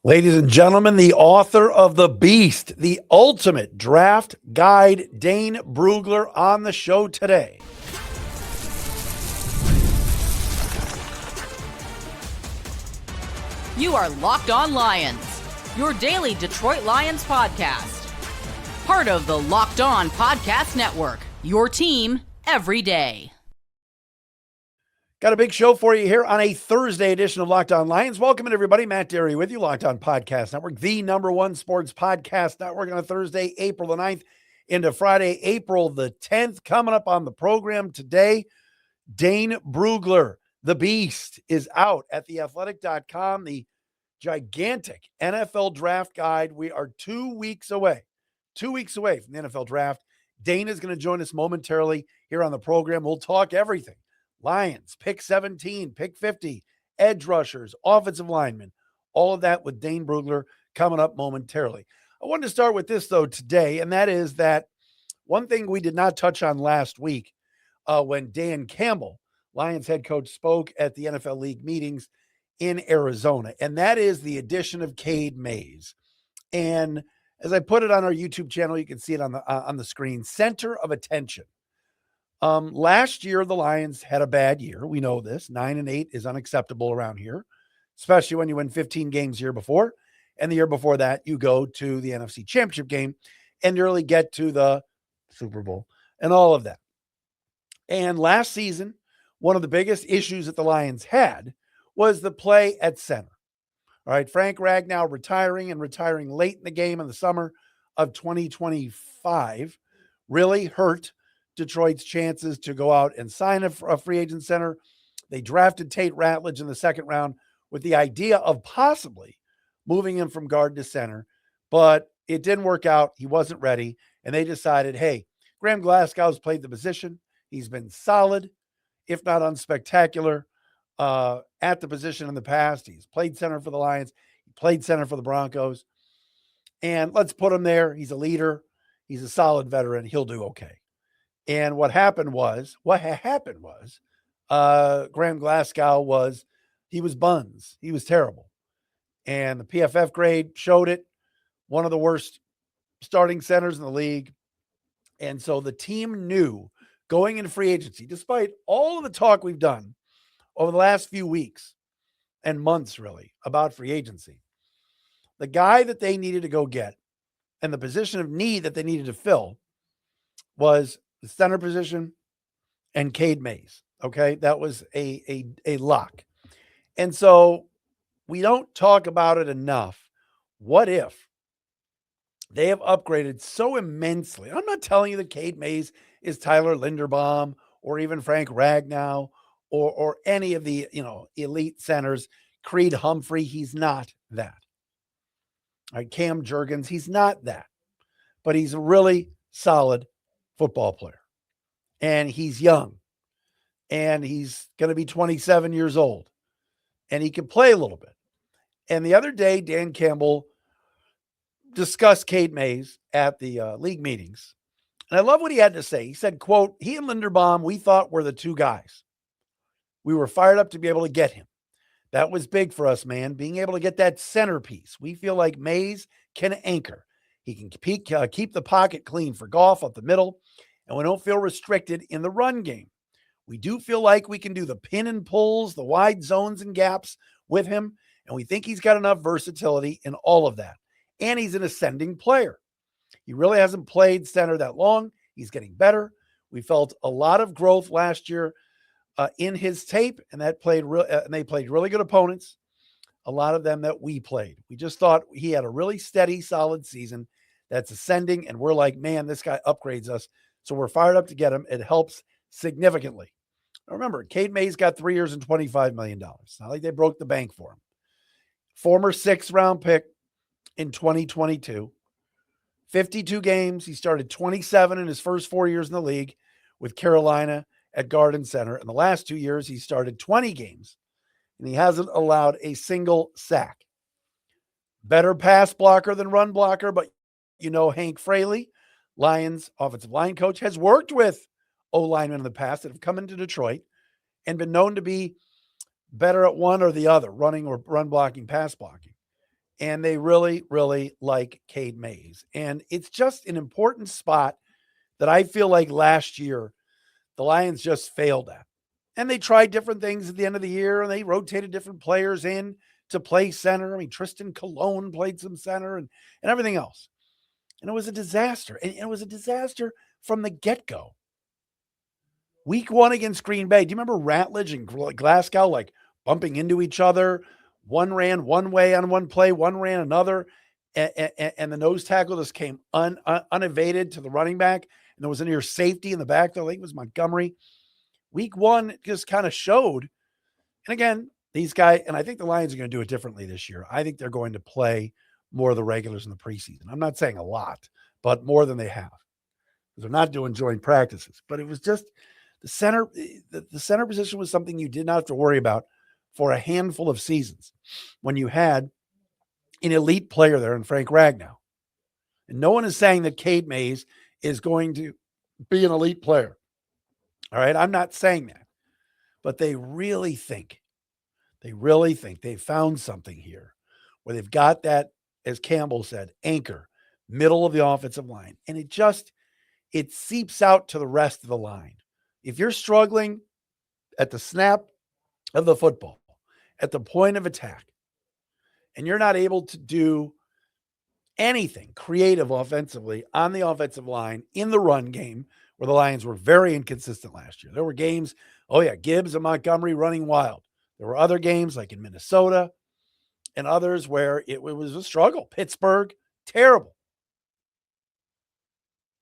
Ladies and gentlemen, the author of The Beast, the ultimate draft guide, Dane Brugler, on the show today. You are Locked On Lions, your daily Detroit Lions podcast. Part of the Locked On Podcast Network, your team every day. Got a big show for you here on a Thursday edition of Locked On Lions. Welcome, everybody. Matt Dery with you, Locked On Podcast Network, the #1 sports podcast network on a Thursday, April the 9th into Friday, April the 10th. Coming up on the program today, Dane Brugler, the Beast, is out at theathletic.com, the gigantic NFL draft guide. We are 2 weeks away from the NFL draft. Dane is going to join us momentarily here on the program. We'll talk everything. Lions, pick 17, pick 50, edge rushers, offensive linemen, all of that with Dane Brugler coming up momentarily. I wanted to start with this, though, today, and that is that one thing we did not touch on last week when Dan Campbell, Lions head coach, spoke at the NFL League meetings in Arizona, and that is the addition of Cade Mays. And as I put it on our YouTube channel, you can see it on the screen, center of attention. Last year, the Lions had a bad year. We know this. 9-8 is unacceptable around here, especially when you win 15 games the year before. And the year before that, you go to the NFC Championship game and nearly get to the Super Bowl and all of that. And last season, one of the biggest issues that the Lions had was the play at center. All right, Frank Ragnow retiring late in the game in the summer of 2025 really hurt Detroit's chances to go out and sign a free agent center. They drafted Tate Ratledge in the second round with the idea of possibly moving him from guard to center, but it didn't work out. He wasn't ready, and they decided, hey, Graham Glasgow's played the position. He's been solid, if not unspectacular, at the position in the past. He's played center for the Lions. He played center for the Broncos, and let's put him there. He's a leader. He's a solid veteran. He'll do okay. And what happened was Graham Glasgow he was buns. He was terrible. And the PFF grade showed it. One of the worst starting centers in the league. And so the team knew going into free agency, despite all of the talk we've done over the last few weeks and months really about free agency, the guy that they needed to go get and the position of need that they needed to fill was the center position and Cade Mays. Okay. That was a lock. And so we don't talk about it enough. What if they have upgraded so immensely? I'm not telling you that Cade Mays is Tyler Linderbaum or even Frank Ragnow or any of the, elite centers, Creed Humphrey. He's not that. All right, Cam Jurgens, he's not that, but he's a really solid football player, and he's young, and he's going to be 27 years old, and he can play a little bit. And the other day, Dan Campbell discussed Cade Mays at the league meetings, and I love what he had to say. He said, quote, he and Linderbaum, we thought were the two guys. We were fired up to be able to get him. That was big for us, man, being able to get that centerpiece. We feel like Mays can anchor. He can keep the pocket clean for Goff up the middle, and we don't feel restricted in the run game. We do feel like we can do the pin and pulls, the wide zones and gaps with him, and we think he's got enough versatility in all of that. And he's an ascending player. He really hasn't played center that long. He's getting better. We felt a lot of growth last year in his tape, and they played really good opponents. A lot of them that we played. We just thought he had a really steady, solid season that's ascending, and we're like, man, this guy upgrades us. So we're fired up to get him. It helps significantly. Now remember, Cade Mays got 3 years and $25 million. It's not like they broke the bank for him. Former 6th-round pick in 2022. 52 games. He started 27 in his first 4 years in the league with Carolina at guard and center. In the last 2 years, he started 20 games. And he hasn't allowed a single sack. Better pass blocker than run blocker, but Hank Fraley, Lions offensive line coach, has worked with O-linemen in the past that have come into Detroit and been known to be better at one or the other, running or run blocking, pass blocking. And they really, really like Cade Mays. And it's just an important spot that I feel like last year the Lions just failed at. And they tried different things at the end of the year, and they rotated different players in to play center. I mean, Tristan Colon played some center and everything else. And it was a disaster. And it was a disaster from the get-go. Week 1 against Green Bay. Do you remember Ratledge and Glasgow like bumping into each other? One ran one way on one play, one ran another, and the nose tackle just came unevaded to the running back, and there was a near safety in the back there. I think it was Montgomery. Week 1 just kind of showed. And again, these guys, and I think the Lions are going to do it differently this year. I think they're going to play more of the regulars in the preseason. I'm not saying a lot, but more than they have. They're not doing joint practices. But it was just the center position was something you did not have to worry about for a handful of seasons when you had an elite player there in Frank Ragnow. And no one is saying that Cade Mays is going to be an elite player. All right, I'm not saying that. But they really think they've found something here where they've got that, as Campbell said, anchor, middle of the offensive line. And it seeps out to the rest of the line. If you're struggling at the snap of the football, at the point of attack, and you're not able to do anything creative offensively on the offensive line in the run game, where the Lions were very inconsistent last year. There were games, Gibbs and Montgomery running wild. There were other games like in Minnesota and others where it was a struggle. Pittsburgh, terrible.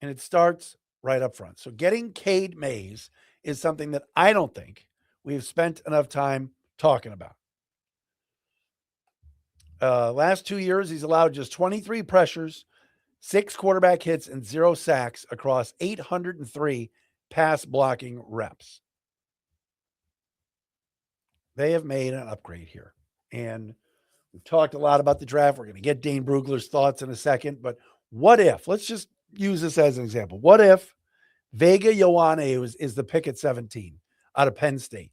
And it starts right up front. So getting Cade Mays is something that I don't think we've spent enough time talking about. Last 2 years, he's allowed just 23 pressures, 6 quarterback hits, and 0 sacks across 803 pass blocking reps. They have made an upgrade here. And we've talked a lot about the draft. We're going to get Dane Brugler's thoughts in a second. But what if, let's just use this as an example. What if Vega Ioane is the pick at 17 out of Penn State?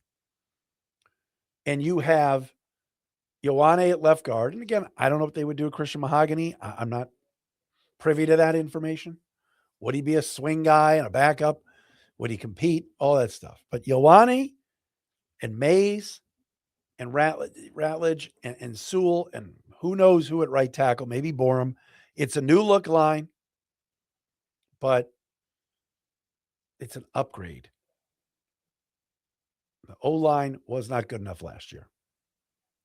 And you have Ioane at left guard. And again, I don't know if they would do a Christian Mahogany. I'm not privy to that information. Would he be a swing guy and a backup? Would he compete? All that stuff. But Ioane and Mays and Ratledge and Sewell and who knows who at right tackle, maybe Borum. It's a new look line, but it's an upgrade. The O-line was not good enough last year.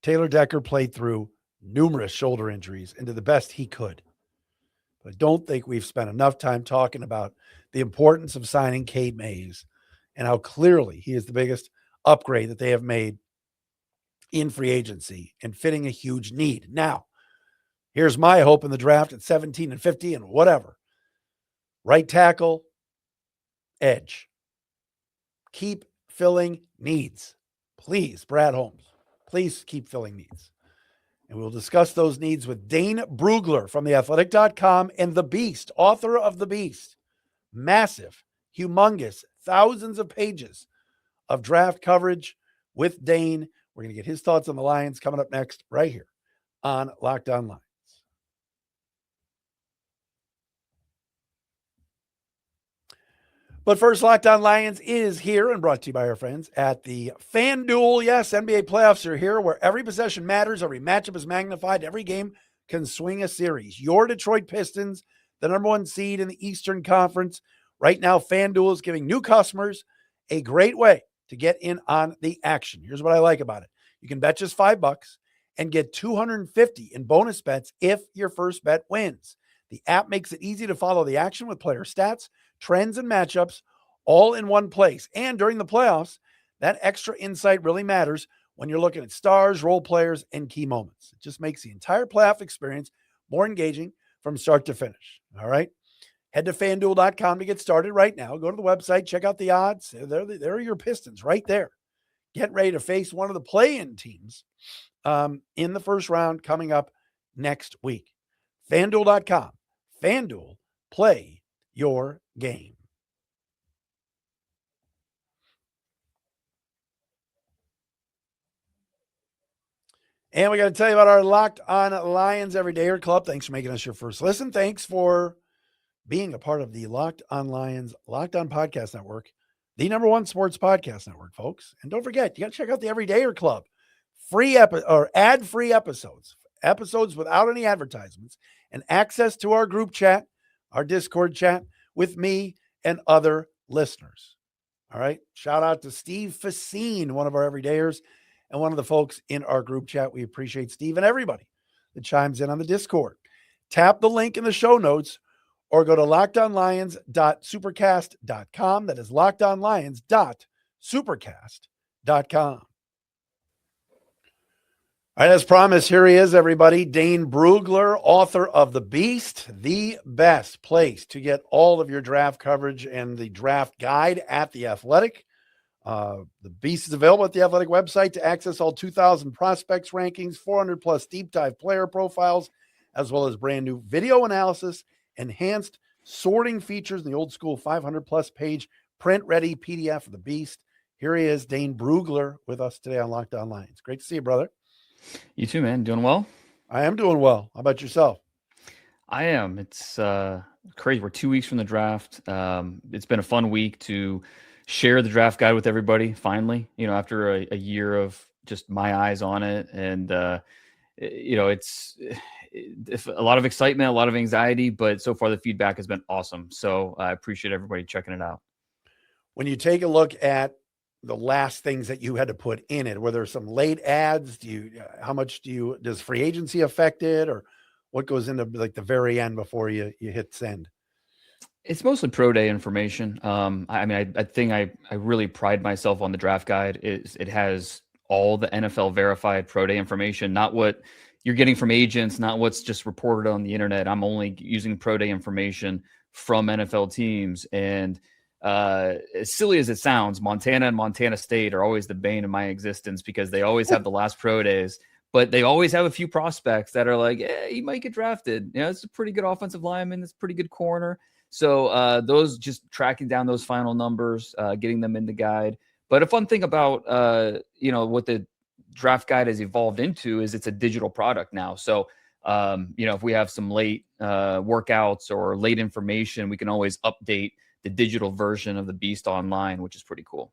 Taylor Decker played through numerous shoulder injuries and did the best he could. But I don't think we've spent enough time talking about the importance of signing Cade Mays and how clearly he is the biggest upgrade that they have made in free agency and fitting a huge need. Now, here's my hope in the draft at 17 and 50 and whatever. Right tackle, edge. Keep filling needs. Please, Brad Holmes, please keep filling needs. And we'll discuss those needs with Dane Brugler from theathletic.com and The Beast, author of The Beast. Massive, humongous, thousands of pages of draft coverage with Dane. We're going to get his thoughts on the Lions coming up next right here on Locked On Lions. But first, Locked On Lions is here and brought to you by our friends at the FanDuel. Yes, NBA playoffs are here where every possession matters, every matchup is magnified, every game can swing a series. Your Detroit Pistons, the number 1 seed in the Eastern Conference. Right now, FanDuel is giving new customers a great way to get in on the action. Here's what I like about it. You can bet just $5 and get $250 in bonus bets if your first bet wins. The app makes it easy to follow the action with player stats, trends, and matchups all in one place. And during the playoffs, that extra insight really matters when you're looking at stars, role players, and key moments. It just makes the entire playoff experience more engaging from start to finish. All right. Head to FanDuel.com to get started right now. Go to the website, check out the odds. There are your Pistons right there. Get ready to face one of the play-in teams in the first round coming up next week. FanDuel.com. FanDuel, play your game. And we got to tell you about our Locked On Lions Everydayer Club. Thanks for making us your first listen. Thanks for being a part of the Locked On Lions, Locked On Podcast Network, the #1 sports podcast network, folks. And don't forget, you got to check out the Everydayer Club. Ad-free episodes without any advertisements, and access to our group chat, our Discord chat with me and other listeners. All right. Shout out to Steve Facine, one of our everydayers and one of the folks in our group chat. We appreciate Steve and everybody that chimes in on the Discord. Tap the link in the show notes or go to lockedonlions.supercast.com. That is lockedonlions.supercast.com. All right, as promised, here he is, everybody. Dane Brugler, author of The Beast, the best place to get all of your draft coverage and the draft guide at The Athletic. The Beast is available at The Athletic website to access all 2,000 prospects rankings, 400-plus deep dive player profiles, as well as brand new video analysis, enhanced sorting features, and the old school 500-plus page print-ready PDF of The Beast. Here he is, Dane Brugler, with us today on Locked On Lions. Great to see you, brother. You too, man. Doing well? I am doing well. How about yourself? I am. It's crazy. We're 2 weeks from the draft. It's been a fun week to share the draft guide with everybody, finally, after a year of just my eyes on it. And, it's a lot of excitement, a lot of anxiety, but so far the feedback has been awesome. So I appreciate everybody checking it out. When you take a look at the last things that you had to put in it, were there some late ads? Does free agency affect it, or what goes into like the very end before you hit send? It's mostly pro day information. I think I really pride myself on the draft guide. It has all the NFL verified pro day information, not what you're getting from agents, not what's just reported on the internet. I'm only using pro day information from NFL teams. And as silly as it sounds, Montana and Montana State are always the bane of my existence because they always have the last pro days, but they always have a few prospects that are like, he might get drafted. It's a pretty good offensive lineman. It's a pretty good corner. So those, just tracking down those final numbers, getting them in the guide. But a fun thing about, what the draft guide has evolved into is it's a digital product now. So, if we have some late workouts or late information, we can always update the digital version of the Beast online, which is pretty cool.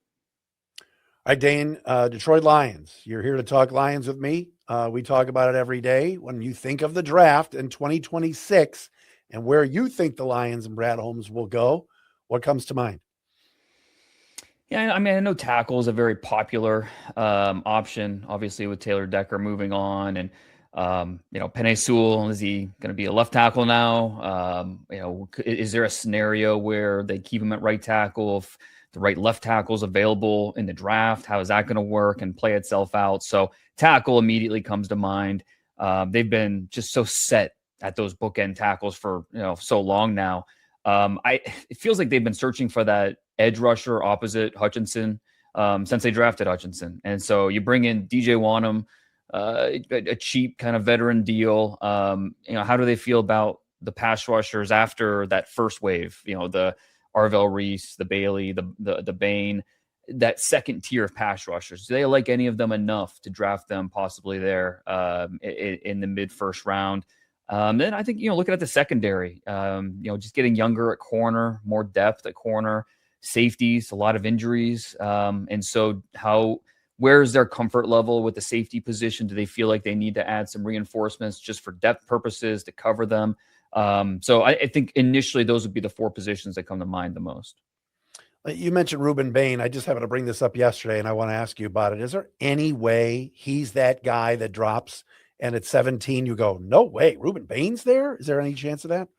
All right, Dane, Detroit Lions. You're here to talk Lions with me. We talk about it every day. When you think of the draft in 2026 and where you think the Lions and Brad Holmes will go, what comes to mind? Yeah, I know tackle is a very popular option, obviously, with Taylor Decker moving on. And, Penn Sewell, is he going to be a left tackle now? Is there a scenario where they keep him at right tackle if the right left tackle is available in the draft? How is that going to work and play itself out? So tackle immediately comes to mind. They've been just so set at those bookend tackles for so long now. It feels like they've been searching for that edge rusher opposite Hutchinson since they drafted Hutchinson. And so you bring in DJ Wanham, a cheap kind of veteran deal. How do they feel about the pass rushers after that first wave? The Arvell Reese, the Bailey, the Bain, that second tier of pass rushers. Do they like any of them enough to draft them possibly there in the mid first round? Then I think, looking at the secondary, just getting younger at corner, more depth at corner, safeties, a lot of injuries. And so where's their comfort level with the safety position? Do they feel like they need to add some reinforcements just for depth purposes to cover them? So I think initially those would be the four positions that come to mind the most. You mentioned Ruben Bain. I just happened to bring this up yesterday, and I want to ask you about it. Is there any way he's that guy that drops and at 17 you go, no way, Ruben Bain's there? Is there any chance of that?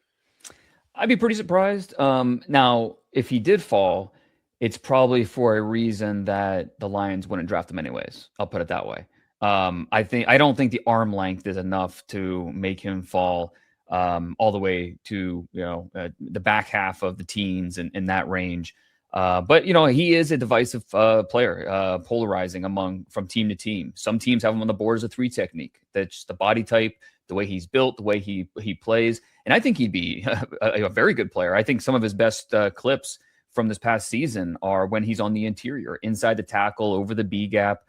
I'd be pretty surprised. Now, if he did fall, it's probably for a reason that the Lions wouldn't draft him anyways. I'll put it that way. I don't think the arm length is enough to make him fall all the way to the back half of the teens and in that range. But he is a divisive player, polarizing from team to team. Some teams have him on the board as a 3 technique. That's the body type, the way he's built, the way he plays. And I think he'd be a very good player. I think some of his best clips from this past season are when he's on the interior, inside the tackle, over the B gap.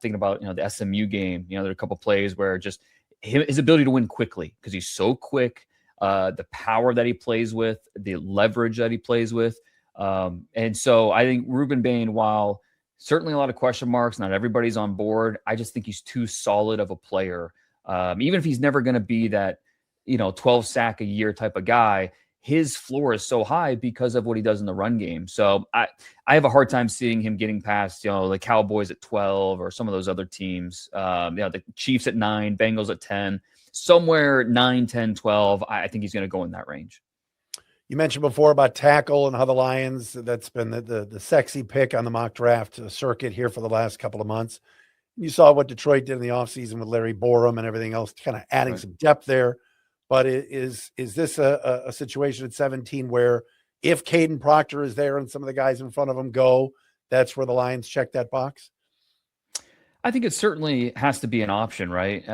Thinking about, the SMU game, there are a couple plays where just his ability to win quickly because he's so quick, the power that he plays with, the leverage that he plays with. And so I think Ruben Bain, while certainly a lot of question marks, not everybody's on board, I just think he's too solid of a player. Even if he's never going to be that, 12 sack a year type of guy, his floor is so high because of what he does in the run game. So I have a hard time seeing him getting past, the Cowboys at 12 or some of those other teams, the Chiefs at 9, Bengals at 10, somewhere 9, 10, 12. I think he's going to go in that range. You mentioned before about tackle and how the Lions, that's been the sexy pick on the mock draft circuit here for the last couple of months. You saw what Detroit did in the offseason with Larry Borum and everything else, kind of adding some depth there. But is this a situation at 17 where if Kadyn Proctor is there and some of the guys in front of him go, that's where the Lions check that box? I think it certainly has to be an option, right?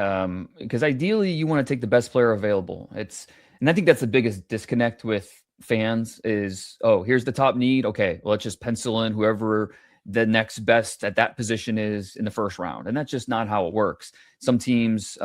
Because ideally you want to take the best player available. And I think that's the biggest disconnect with fans is, here's the top need. Okay, well, let's just pencil in whoever the next best at that position is in the first round. And that's just not how it works. Some teams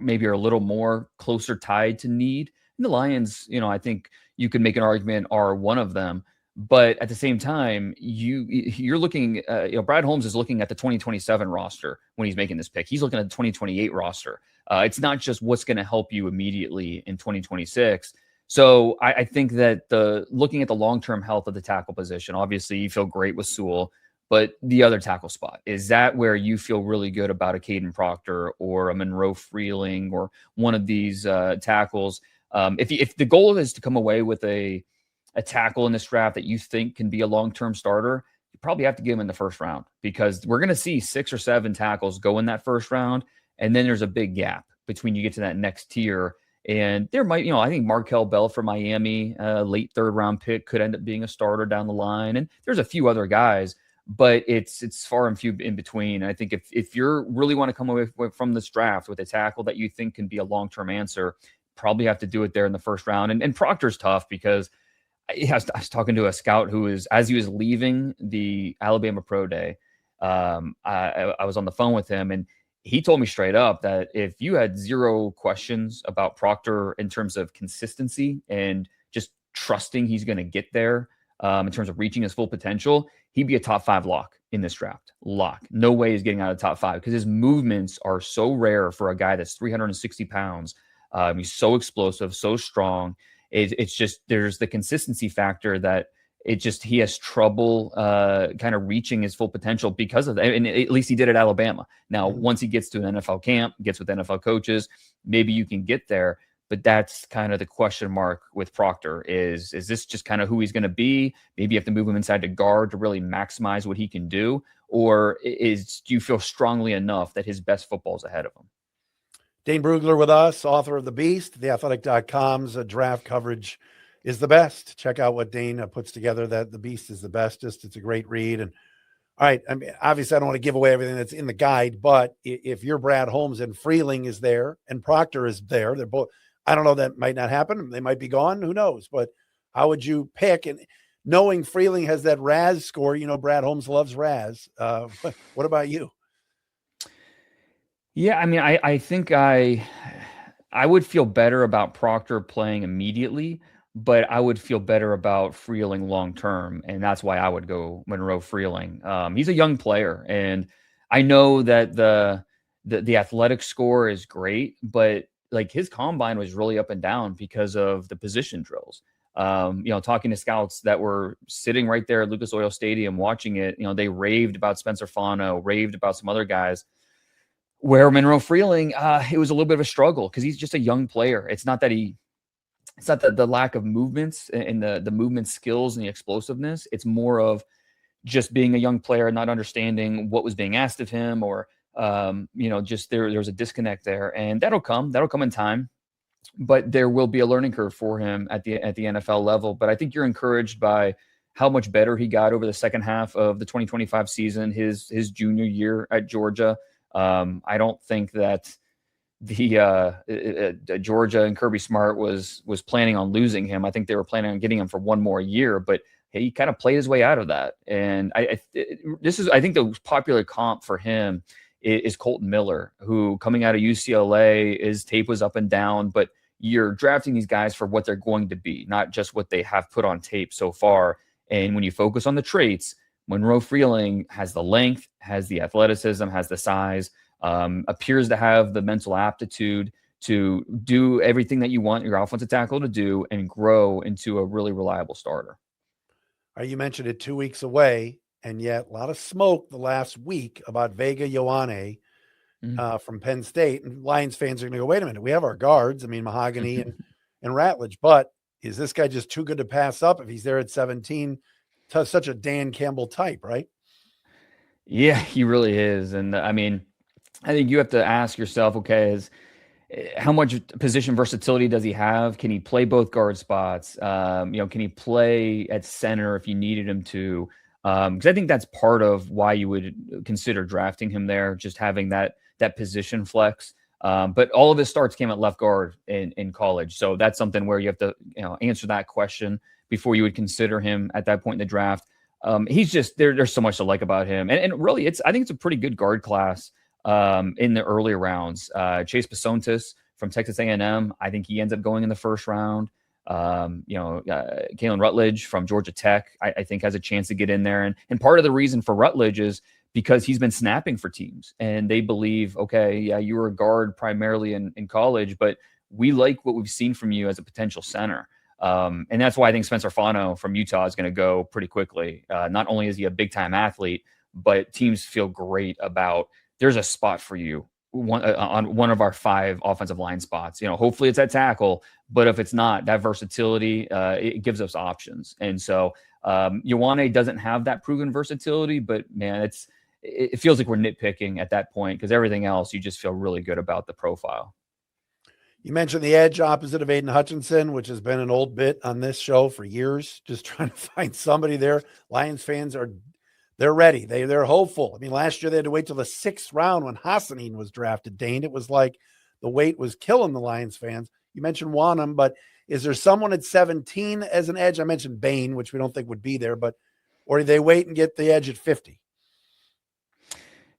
maybe are a little more closer tied to need. And the Lions, I think you could make an argument are one of them. But at the same time, you're looking, Brad Holmes is looking at the 2027 roster when he's making this pick. He's looking at the 2028 roster. It's not just what's going to help you immediately in 2026. So I think that looking at the long-term health of the tackle position, obviously you feel great with Sewell, but the other tackle spot, is that where you feel really good about a Kadyn Proctor or a Monroe Freeling or one of these tackles? If the goal is to come away with a tackle in this draft that you think can be a long-term starter, you probably have to give him in the first round because we're going to see 6 or 7 tackles go in that first round. And then there's a big gap between you get to that next tier. And there might, I think Markel Bell from Miami, late 3rd round pick, could end up being a starter down the line. And there's a few other guys, but it's far and few in between. I think if you really want to come away from this draft with a tackle that you think can be a long-term answer, probably have to do it there in the first round. And Proctor's tough because I was talking to a scout who was, as he was leaving the Alabama Pro Day, I was on the phone with him, and he told me straight up that if you had 0 questions about Proctor in terms of consistency and just trusting he's going to get there in terms of reaching his full potential, he'd be a top 5 lock in this draft. Lock. No way he's getting out of the top 5 because his movements are so rare for a guy that's 360 pounds. He's so explosive, so strong. It's just there's the consistency factor that he has trouble kind of reaching his full potential because of that. And at least he did at Alabama. Now, once he gets to an NFL camp, gets with NFL coaches, maybe you can get there. But that's kind of the question mark with Proctor is this just kind of who he's going to be? Maybe you have to move him inside to guard to really maximize what he can do. Or do you feel strongly enough that his best football is ahead of him? Dane Brugler with us, author of The Beast. TheAthletic.com's draft coverage is the best. Check out what Dane puts together. That The Beast is the bestest. It's a great read. And all right, I mean, obviously I don't want to give away everything that's in the guide, but if you're Brad Holmes and Freeling is there and Proctor is there, they're both, I don't know, that might not happen. They might be gone. Who knows? But how would you pick? And knowing Freeling has that RAS score, Brad Holmes loves RAS. What about you? Yeah, I mean, I think I would feel better about Proctor playing immediately, but I would feel better about Freeling long term, and that's why I would go Monroe Freeling. He's a young player, and I know that the athletic score is great, but like his combine was really up and down because of the position drills. Talking to scouts that were sitting right there at Lucas Oil Stadium watching it, they raved about Spencer Fano, raved about some other guys. Where Monroe Freeling, it was a little bit of a struggle because he's just a young player. It's not that the lack of movements and the movement skills and the explosiveness. It's more of just being a young player and not understanding what was being asked of him, or just there's a disconnect there, and that'll come in time. But there will be a learning curve for him at the NFL level. But I think you're encouraged by how much better he got over the second half of the 2025 season, his junior year at Georgia. I don't think that the Georgia and Kirby Smart was planning on losing him. I think they were planning on getting him for one more year, but he kind of played his way out of that. And I think the popular comp for him is Colton Miller, who coming out of UCLA, his tape was up and down, but you're drafting these guys for what they're going to be, not just what they have put on tape so far. And when you focus on the traits, Monroe Freeling has the length, has the athleticism, has the size, appears to have the mental aptitude to do everything that you want your offensive tackle to do and grow into a really reliable starter. You mentioned it 2 weeks away, and yet a lot of smoke the last week about Vega Ioane from Penn State. And Lions fans are going to go, wait a minute, we have our guards. I mean, Mahogany and Ratledge, but is this guy just too good to pass up if he's there at 17? Such a Dan Campbell type, right? Yeah, he really is. And I mean, I think you have to ask yourself, okay, how much position versatility does he have? Can he play both guard spots? Can he play at center if you needed him to? Because I think that's part of why you would consider drafting him there, just having that position flex. But all of his starts came at left guard in college. So that's something where you have to answer that question before you would consider him at that point in the draft. He's just there's so much to like about him. And really, I think it's a pretty good guard class in the earlier rounds. Chase Pasontis from Texas A&M, I think he ends up going in the first round. Kalen Rutledge from Georgia Tech, I think has a chance to get in there. And part of the reason for Rutledge is because he's been snapping for teams and they believe, okay, yeah, you were a guard primarily in college, but we like what we've seen from you as a potential center. And that's why I think Spencer Fano from Utah is going to go pretty quickly. Not only is he a big time athlete, but teams feel great about there's a spot for you on one of our 5 offensive line spots. Hopefully it's at tackle, but if it's not, that versatility, it gives us options. And so Ioane doesn't have that proven versatility, but man, it feels like we're nitpicking at that point because everything else, you just feel really good about the profile. You mentioned the edge opposite of Aidan Hutchinson, which has been an old bit on this show for years, just trying to find somebody there. Lions fans they're ready. They're hopeful. I mean, last year they had to wait till the 6th round when Hassanin was drafted, Dane. It was like the wait was killing the Lions fans. You mentioned Wanham, but is there someone at 17 as an edge? I mentioned Bain, which we don't think would be there, or do they wait and get the edge at 50?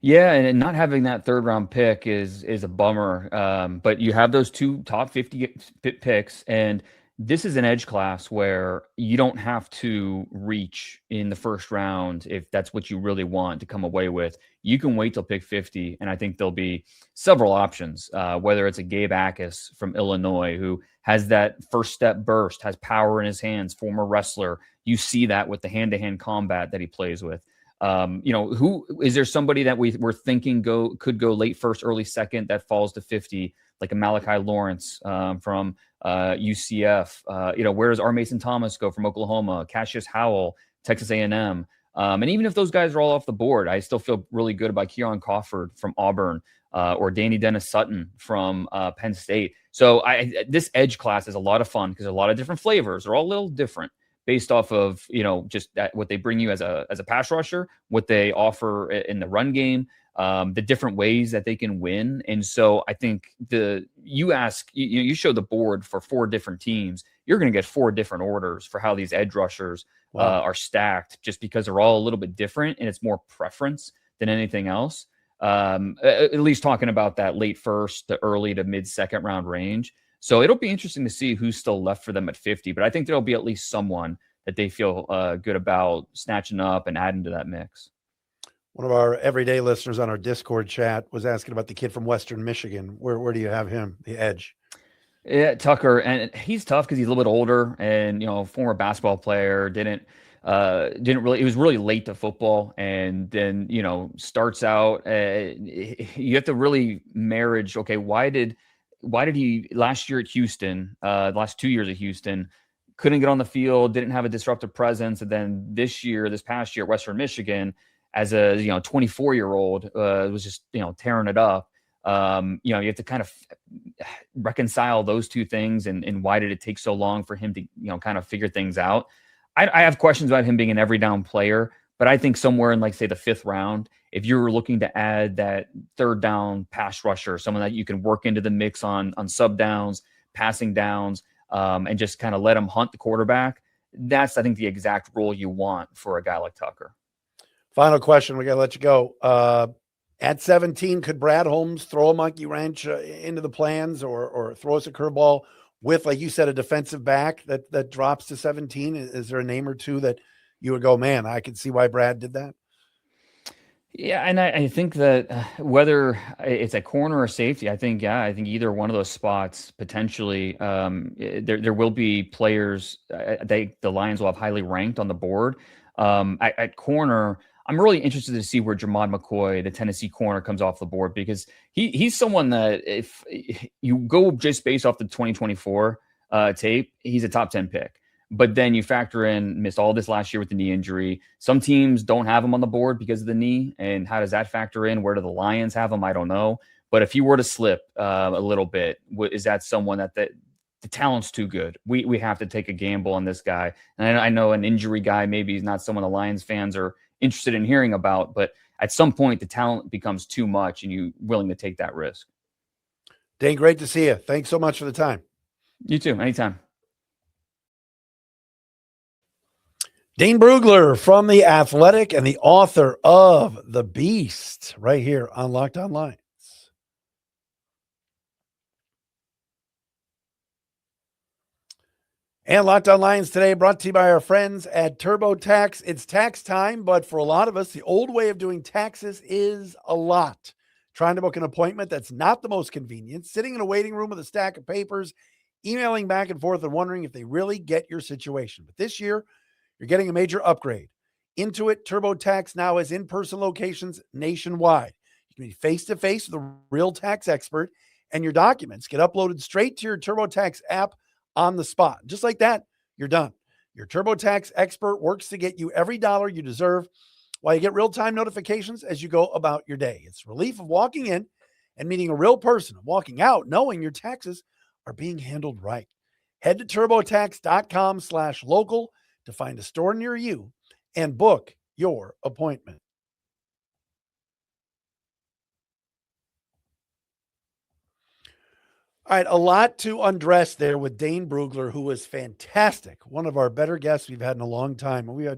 Yeah, and not having that 3rd round pick is a bummer. But you have those 2 top 50 picks, and this is an edge class where you don't have to reach in the 1st round if that's what you really want to come away with. You can wait till pick 50, and I think there'll be several options, whether it's a Gabe Akis from Illinois who has that first step burst, has power in his hands, former wrestler. You see that with the hand-to-hand combat that he plays with. Who is there somebody that we're thinking could go late 1st, early 2nd that falls to 50, like a Malachi Lawrence from UCF? Where does R. Mason Thomas go from Oklahoma? Cassius Howell, Texas A&M. And even if those guys are all off the board, I still feel really good about Keion Crawford from Auburn or Danny Dennis Sutton from Penn State. So this edge class is a lot of fun because there's a lot of different flavors. They're all a little different based off of, just what they bring you as a pass rusher, what they offer in the run game, the different ways that they can win. And so I think you show the board for 4 different teams, you're going to get 4 different orders for how these edge rushers are stacked just because they're all a little bit different and it's more preference than anything else. At least talking about that late 1st, the early to mid 2nd round range. So it'll be interesting to see who's still left for them at 50, but I think there'll be at least someone that they feel good about snatching up and adding to that mix. One of our everyday listeners on our Discord chat was asking about the kid from Western Michigan. Where do you have him, the edge? Yeah, Tucker, and he's tough because he's a little bit older and, former basketball player, didn't really, it was really late to football. And then, starts out, you have to really marriage. Okay. Why did he last year at Houston, the last 2 years at Houston, couldn't get on the field, didn't have a disruptive presence. And then this past year at Western Michigan, as a 24-year-old, was just tearing it up. You have to kind of reconcile those 2 things, and why did it take so long for him to kind of figure things out? I have questions about him being an every down player, but I think somewhere in say the 5th round, if you're looking to add that 3rd down pass rusher, someone that you can work into the mix on sub downs, passing downs, and just kind of let him hunt the quarterback, that's, I think, the exact role you want for a guy like Tucker. Final question. We got to let you go. At 17, could Brad Holmes throw a monkey wrench into the plans or throw us a curveball with, like you said, a defensive back that drops to 17? Is there a name or two that you would go, man, I can see why Brad did that? Yeah, and I think that whether it's a corner or safety, I think either one of those spots potentially, there will be players the Lions will have highly ranked on the board. At corner, I'm really interested to see where Jamad McCoy, the Tennessee corner, comes off the board, because he's someone that if you go just based off the 2024 tape, he's a top 10 pick. But then you factor in, missed all this last year with the knee injury. Some teams don't have him on the board because of the knee. And how does that factor in? Where do the Lions have him? I don't know. But if he were to slip a little bit, is that someone that the talent's too good? We have to take a gamble on this guy. And I know an injury guy maybe is not someone the Lions fans are interested in hearing about, but at some point the talent becomes too much and you're willing to take that risk. Dane, great to see you. Thanks so much for the time. You too. Anytime. Dane Brugler from The Athletic and the author of The Beast right here on Locked On Lions. And Locked On Lions today brought to you by our friends at TurboTax. It's tax time, but for a lot of us, the old way of doing taxes is a lot. Trying to book an appointment that's not the most convenient, sitting in a waiting room with a stack of papers, emailing back and forth and wondering if they really get your situation. But this year, you're getting a major upgrade. Intuit TurboTax now has in-person locations nationwide. You can be face-to-face with a real tax expert, and your documents get uploaded straight to your TurboTax app on the spot. Just like that, you're done. Your TurboTax expert works to get you every dollar you deserve while you get real-time notifications as you go about your day. It's relief of walking in and meeting a real person, walking out knowing your taxes are being handled right. Head to TurboTax.com/local to find a store near you and book your appointment. All right, a lot to undress there with Dane Brugler, who was fantastic. One of our better guests we've had in a long time. And we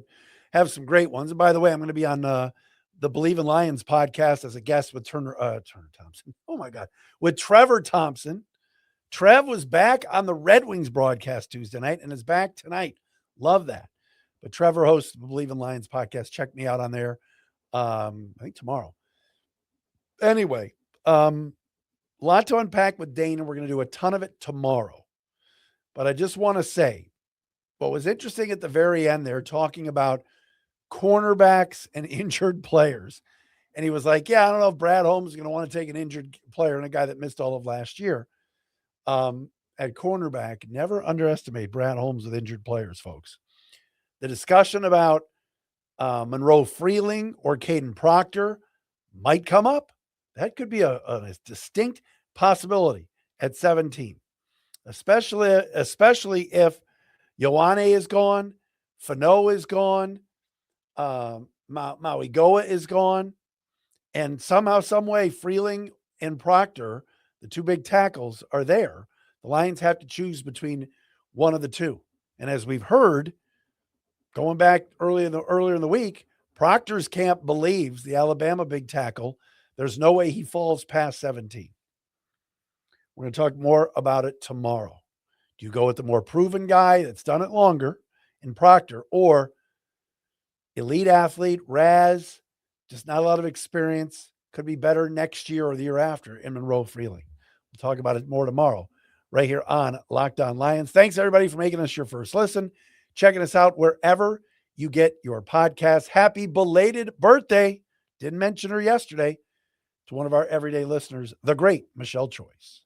have some great ones. And by the way, I'm going to be on the Believe in Lions podcast as a guest with Turner Thompson. Oh my God. With Trevor Thompson. Trev was back on the Red Wings broadcast Tuesday night and is back tonight. Love that. But Trevor hosts the Believe in Lions podcast. Check me out on there. I think tomorrow. Anyway, a lot to unpack with Dane, and we're going to do a ton of it tomorrow. But I just want to say what was interesting at the very end there, talking about cornerbacks and injured players. And he was like, yeah, I don't know if Brad Holmes is going to want to take an injured player and a guy that missed all of last year. At cornerback, never underestimate Brad Holmes with injured players, folks. The discussion about Monroe Freeling or Kadyn Proctor might come up. That could be a distinct possibility at 17, especially if Ioane is gone, Fano is gone, Mauigoa is gone, and somehow, some way, Freeling and Proctor, the two big tackles, are there. The Lions have to choose between one of the two. And as we've heard, going back earlier in the week, Proctor's camp believes, the Alabama big tackle, there's no way he falls past 17. We're going to talk more about it tomorrow. Do you go with the more proven guy that's done it longer in Proctor, or elite athlete, Raz, just not a lot of experience, could be better next year or the year after in Monroe Freeling? We'll talk about it more tomorrow right here on Locked On Lions. Thanks, everybody, for making us your first listen, checking us out wherever you get your podcast. Happy belated birthday. Didn't mention her yesterday. To one of our everyday listeners, the great Michelle Choice.